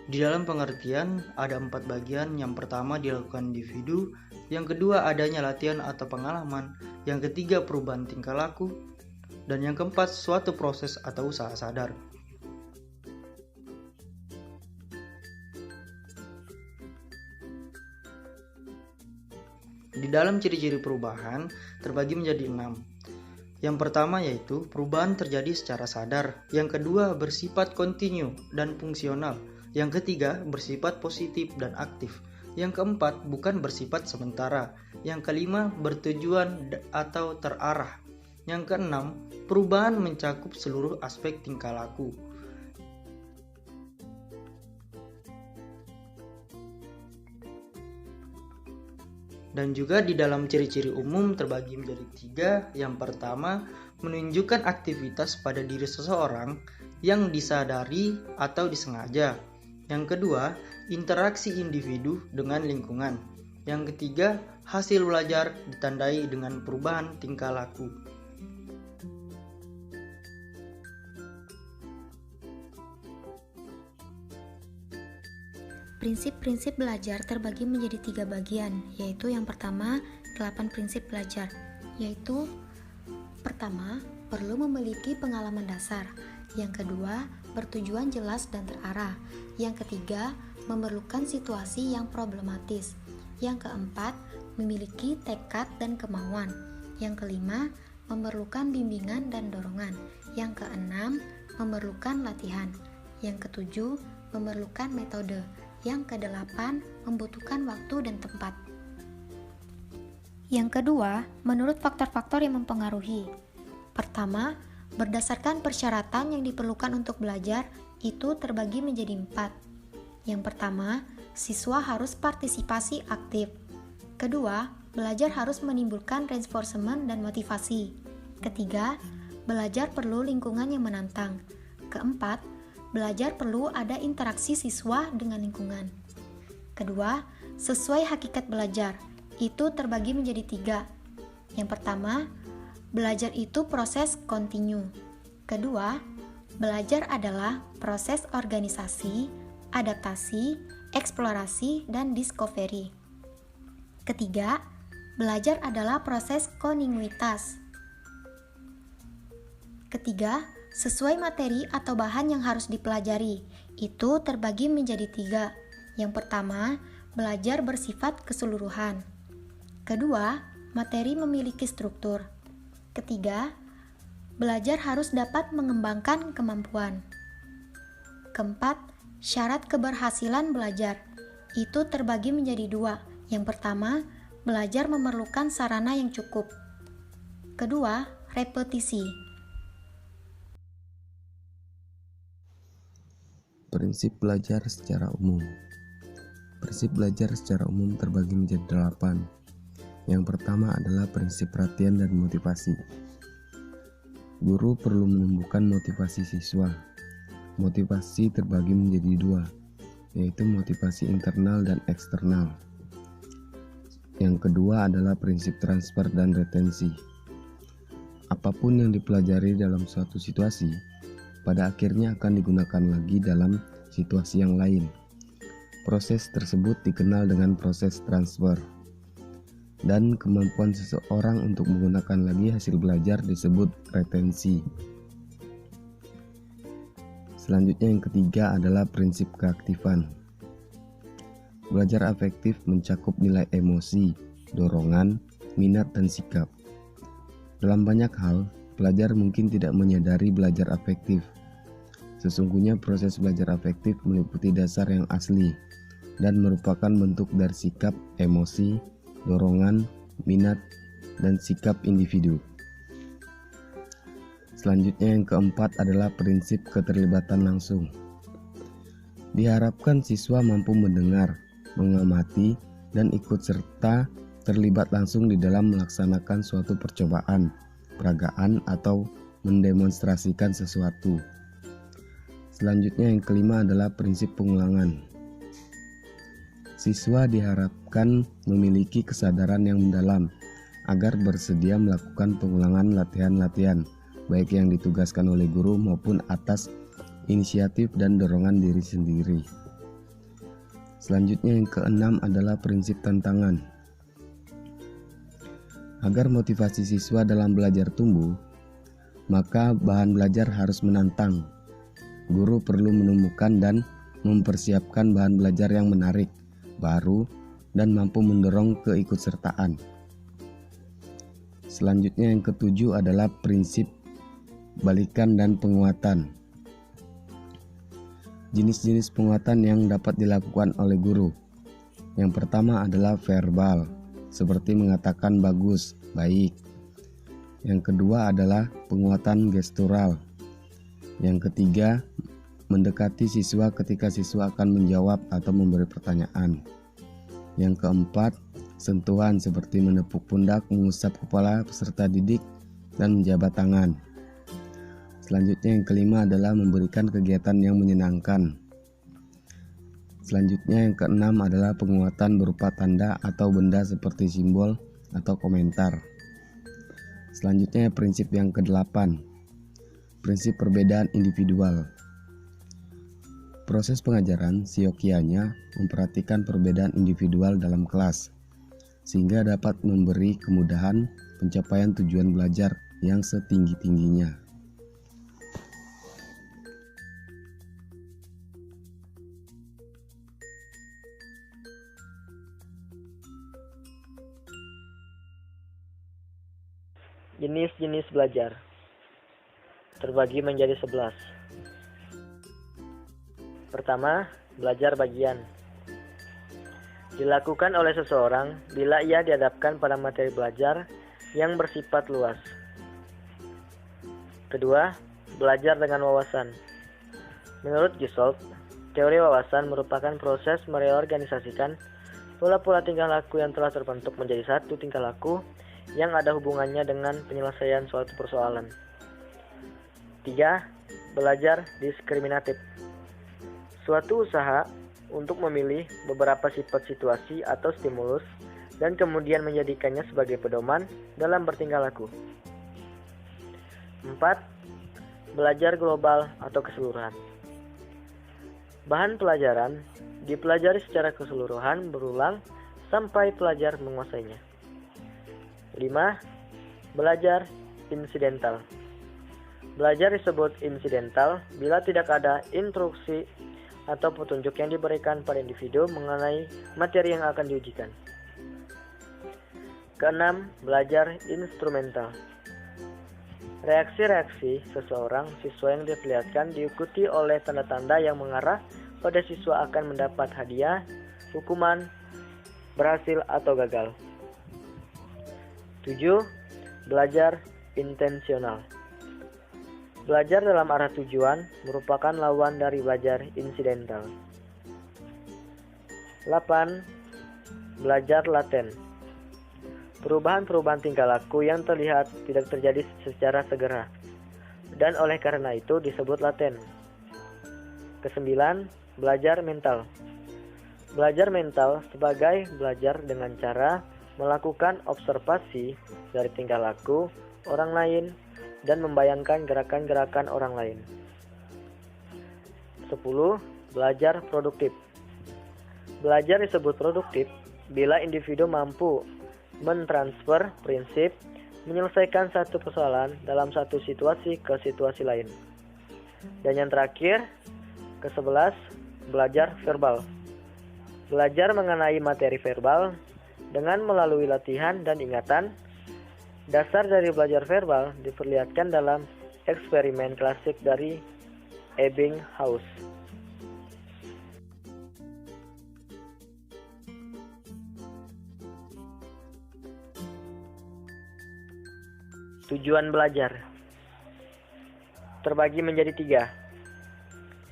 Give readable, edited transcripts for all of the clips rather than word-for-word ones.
Di dalam pengertian ada 4 bagian. Yang pertama dilakukan individu, yang kedua adanya latihan atau pengalaman, yang ketiga perubahan tingkah laku, dan yang keempat suatu proses atau usaha sadar. Di dalam ciri-ciri perubahan terbagi menjadi 6. Yang pertama yaitu perubahan terjadi secara sadar. Yang kedua bersifat kontinu dan fungsional. Yang ketiga bersifat positif dan aktif. Yang keempat bukan bersifat sementara. Yang kelima bertujuan atau terarah. Yang keenam perubahan mencakup seluruh aspek tingkah laku. Dan juga di dalam ciri-ciri umum terbagi menjadi 3. Yang pertama, menunjukkan aktivitas pada diri seseorang yang disadari atau disengaja. Yang kedua, interaksi individu dengan lingkungan. Yang ketiga, hasil belajar ditandai dengan perubahan tingkah laku. Prinsip-prinsip belajar terbagi menjadi 3 bagian, yaitu yang pertama, 8 prinsip belajar, yaitu pertama, perlu memiliki pengalaman dasar, yang kedua, bertujuan jelas dan terarah, yang ketiga, memerlukan situasi yang problematis, yang keempat, memiliki tekad dan kemauan, yang kelima, memerlukan bimbingan dan dorongan, yang keenam, memerlukan latihan, yang ketujuh, memerlukan metode, yang kedelapan, membutuhkan waktu dan tempat. Yang kedua, menurut faktor-faktor yang mempengaruhi. Pertama, berdasarkan persyaratan yang diperlukan untuk belajar, itu terbagi menjadi 4. Yang pertama, siswa harus partisipasi aktif. Kedua, belajar harus menimbulkan reinforcement dan motivasi. Ketiga, belajar perlu lingkungan yang menantang. Keempat, belajar perlu ada interaksi siswa dengan lingkungan. Kedua, sesuai hakikat belajar, itu terbagi menjadi 3. Yang pertama, belajar itu proses kontinu. Kedua, belajar adalah proses organisasi, adaptasi, eksplorasi, dan discovery. Ketiga, belajar adalah proses kontinuitas. Ketiga, sesuai materi atau bahan yang harus dipelajari, itu terbagi menjadi 3. Yang pertama, belajar bersifat keseluruhan. Kedua, materi memiliki struktur. Ketiga, belajar harus dapat mengembangkan kemampuan. Keempat, syarat keberhasilan belajar, itu terbagi menjadi 2. Yang pertama, belajar memerlukan sarana yang cukup. Kedua, repetisi. Prinsip belajar secara umum. Prinsip belajar secara umum terbagi menjadi 8. Yang pertama adalah prinsip perhatian dan motivasi. Guru perlu menumbuhkan motivasi siswa. Motivasi terbagi menjadi 2, yaitu motivasi internal dan eksternal. Yang kedua adalah prinsip transfer dan retensi. Apapun yang dipelajari dalam suatu situasi, pada akhirnya akan digunakan lagi dalam situasi yang lain. Proses tersebut dikenal dengan proses transfer. Dan kemampuan seseorang untuk menggunakan lagi hasil belajar disebut retensi. Selanjutnya yang ketiga adalah prinsip keaktifan. Belajar afektif mencakup nilai emosi, dorongan, minat, dan sikap. Dalam banyak hal, pelajar mungkin tidak menyadari belajar afektif. Sesungguhnya proses belajar afektif meliputi dasar yang asli dan merupakan bentuk dari sikap, emosi, dorongan, minat, dan sikap individu. Selanjutnya yang keempat adalah prinsip keterlibatan langsung. Diharapkan siswa mampu mendengar, mengamati, dan ikut serta terlibat langsung di dalam melaksanakan suatu percobaan, peragaan, atau mendemonstrasikan sesuatu. Selanjutnya yang kelima adalah prinsip pengulangan. Siswa diharapkan memiliki kesadaran yang mendalam agar bersedia melakukan pengulangan latihan-latihan, baik yang ditugaskan oleh guru maupun atas inisiatif dan dorongan diri sendiri. Selanjutnya yang keenam adalah prinsip tantangan. Agar motivasi siswa dalam belajar tumbuh, maka bahan belajar harus menantang. Guru perlu menemukan dan mempersiapkan bahan belajar yang menarik, baru, dan mampu mendorong keikutsertaan. Selanjutnya yang ketujuh adalah prinsip balikan dan penguatan. Jenis-jenis penguatan yang dapat dilakukan oleh guru. Yang pertama adalah verbal, seperti mengatakan bagus, baik. Yang kedua adalah penguatan gestural. Yang ketiga, mendekati siswa ketika siswa akan menjawab atau memberi pertanyaan. Yang keempat, sentuhan seperti menepuk pundak, mengusap kepala peserta didik, dan menjabat tangan. Selanjutnya yang kelima adalah memberikan kegiatan yang menyenangkan. Selanjutnya yang keenam adalah penguatan berupa tanda atau benda seperti simbol atau komentar. Selanjutnya prinsip yang kedelapan, prinsip perbedaan individual. Proses pengajaran siokianya memperhatikan perbedaan individual dalam kelas, sehingga dapat memberi kemudahan pencapaian tujuan belajar yang setinggi-tingginya. Jenis-jenis belajar terbagi menjadi 11. Pertama, belajar bagian. Dilakukan oleh seseorang bila ia dihadapkan pada materi belajar yang bersifat luas. Kedua, belajar dengan wawasan. Menurut Gestalt, teori wawasan merupakan proses mereorganisasikan pola-pola tingkah laku yang telah terbentuk menjadi satu tingkah laku yang ada hubungannya dengan penyelesaian suatu persoalan. 3. Belajar diskriminatif. Suatu usaha untuk memilih beberapa sifat situasi atau stimulus dan kemudian menjadikannya sebagai pedoman dalam bertingkah laku. 4. Belajar global atau keseluruhan. Bahan pelajaran dipelajari secara keseluruhan berulang sampai pelajar menguasainya. 5. Belajar insidental. Belajar disebut insidental bila tidak ada instruksi atau petunjuk yang diberikan pada individu mengenai materi yang akan diujikan. Keenam, belajar instrumental. Reaksi-reaksi seseorang siswa yang diperlihatkan diikuti oleh tanda-tanda yang mengarah pada siswa akan mendapat hadiah, hukuman, berhasil atau gagal. 7. Belajar intensional. Belajar dalam arah tujuan merupakan lawan dari belajar insidental. 8. Belajar laten. Perubahan-perubahan tingkah laku yang terlihat tidak terjadi secara segera, dan oleh karena itu disebut laten. 9. Belajar mental. Belajar mental sebagai belajar dengan cara melakukan observasi dari tingkah laku orang lain dan membayangkan gerakan-gerakan orang lain. 10. Belajar produktif. Belajar disebut produktif bila individu mampu mentransfer prinsip menyelesaikan satu persoalan dalam satu situasi ke situasi lain. Dan yang terakhir, ke-11, belajar verbal. Belajar mengenai materi verbal dengan melalui latihan dan ingatan. Dasar dari belajar verbal diperlihatkan dalam eksperimen klasik dari Ebbinghaus. Tujuan belajar terbagi menjadi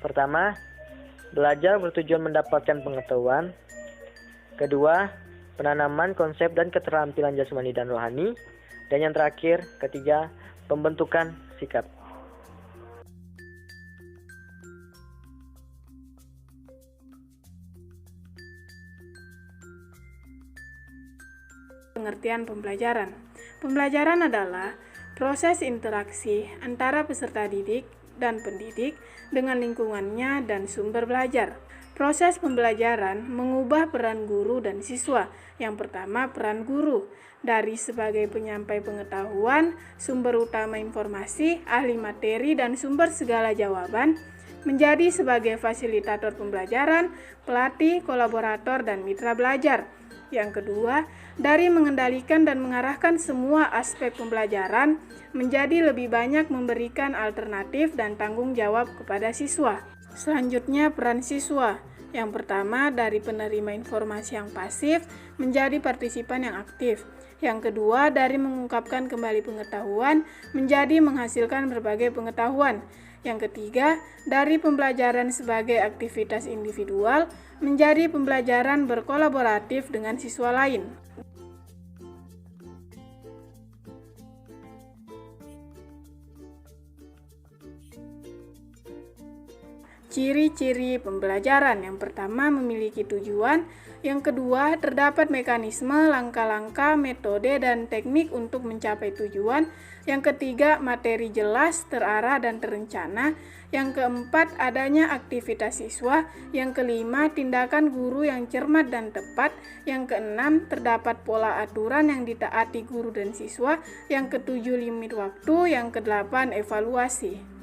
3. Pertama, belajar bertujuan mendapatkan pengetahuan. Kedua, penanaman konsep dan keterampilan jasmani dan rohani. Dan yang terakhir, ketiga, pembentukan sikap. Pengertian pembelajaran. Pembelajaran adalah proses interaksi antara peserta didik dan pendidik dengan lingkungannya dan sumber belajar. Proses pembelajaran mengubah peran guru dan siswa. Yang pertama, peran guru dari sebagai penyampai pengetahuan, sumber utama informasi, ahli materi, dan sumber segala jawaban, menjadi sebagai fasilitator pembelajaran, pelatih, kolaborator, dan mitra belajar. Yang kedua, dari mengendalikan dan mengarahkan semua aspek pembelajaran, menjadi lebih banyak memberikan alternatif dan tanggung jawab kepada siswa. Selanjutnya, peran siswa. Yang pertama, dari penerima informasi yang pasif menjadi partisipan yang aktif. Yang kedua, dari mengungkapkan kembali pengetahuan menjadi menghasilkan berbagai pengetahuan. Yang ketiga, dari pembelajaran sebagai aktivitas individual menjadi pembelajaran berkolaboratif dengan siswa lain. Ciri-ciri pembelajaran. Yang pertama, memiliki tujuan. Yang kedua, terdapat mekanisme, langkah-langkah, metode, dan teknik untuk mencapai tujuan. Yang ketiga, materi jelas, terarah, dan terencana. Yang keempat, adanya aktivitas siswa. Yang kelima, tindakan guru yang cermat dan tepat. Yang keenam, terdapat pola aturan yang ditaati guru dan siswa. Yang ketujuh, limit waktu. Yang kedelapan, evaluasi.